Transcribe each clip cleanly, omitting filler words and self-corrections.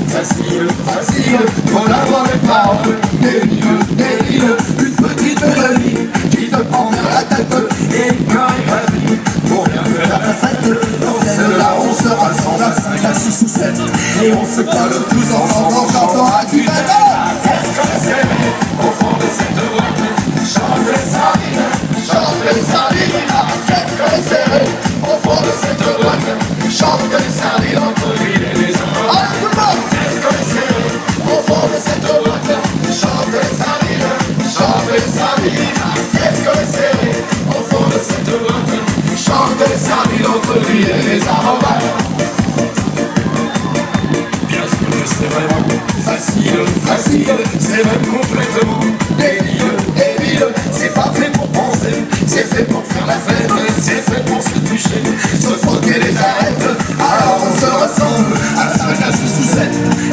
facile, facile, faut avoir les paroles, débile, une petite mélodie qui te prend bien la tête, et quand il va venir, pour bien faire la fête, dans celle-là on se rassemble à 5, à 6 ou 7, et on se colle tous ensemble en chantant à du bête. Qu'est-ce que c'est au fond de cette boîte? Chante les sardines, chante les sardines, qu'est-ce que c'est au fond de cette boîte? Chante les sardines entre l'huile et les hommes. Qu'est-ce que c'est au fond de cette boîte? Chante les sardines, chante les sardines, qu'est-ce que c'est au fond de cette boîte? Chante les sardines entre l'huile et les aromates. Bien sûr que c'est vraiment facile, facile, c'est même complètement débile, c'est pas fait pour penser, c'est fait pour faire la fête, c'est fait pour se toucher, se frotter les arêtes. Alors on se ressemble à 5, à 6 ou 7,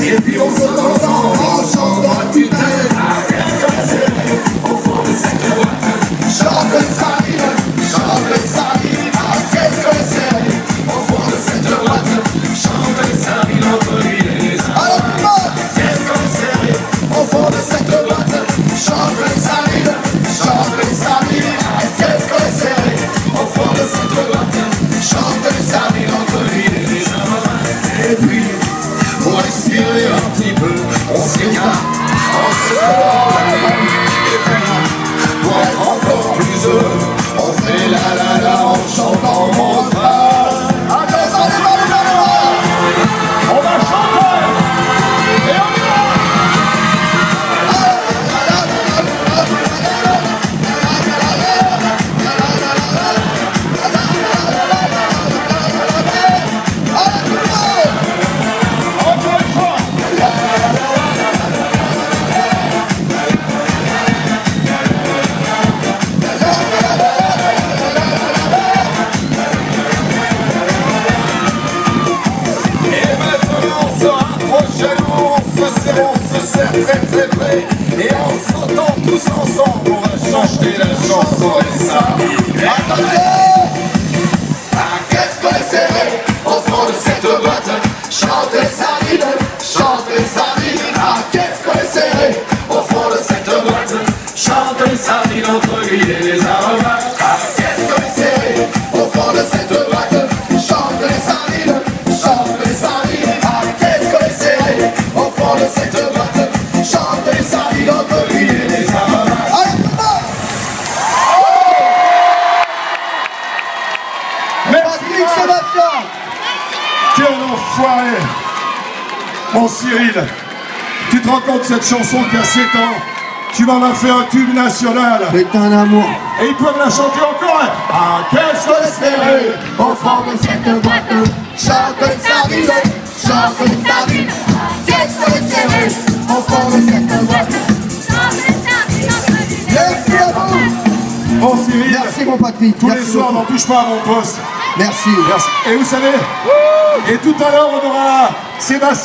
et puis on se entend en chantant à tue-tête. Qu'est-ce que c'est au fond de cette boîte? Chante les sardines, chante les sardines, qu'est-ce que c'est au fond de cette boîte? Chante les sardines entre l'huile et les aromates. Qu'est-ce que c'est au fond de cette boîte? Chante les sardines, chante les sardines, qu'est-ce que c'est au fond de cette boîte? Chante les sardines entre l'huile et les aromates. Et puis, pour respirer un petit peu, on s'écarte, on se fait. Et puis, pour être encore plus heureux, on fait la en chantant mon frère. On va chanter et on y va. Encore une fois. On se serre très très près, et en s'entend tous ensemble, on va chanter la chanson et ça. Qu'est-ce que c'est au fond de cette boîte? Chante les sardines, chante les sardines, qu'est-ce que c'est au fond de cette boîte? Chante les sardines entre l'huile et les aromates. Qu'est-ce que c'est au fond de cette boîte? Chante les sardines, chante les sardines, qu'est-ce que c'est au fond de cette boîte? Chante les sardines entre l'huile et les aromates. Merci Sébastien. Quel enfoiré. Mon Cyril, tu te rends compte de cette chanson qui a 7 ans? Tu m'en as fait un tube national. C'est un amour. Et ils peuvent la chanter encore. Qu'est-ce que c'est au fond de cette boîte? Chante les sardines, chante les sardines, qu'est-ce que c'est au fond de cette boîte? Merci à vous. Bon Cyril, Merci mon Patrick. tous les Merci soirs beaucoup. n'en touche pas à mon poste. Merci. Merci. Et vous savez, et tout à l'heure on aura Sébastien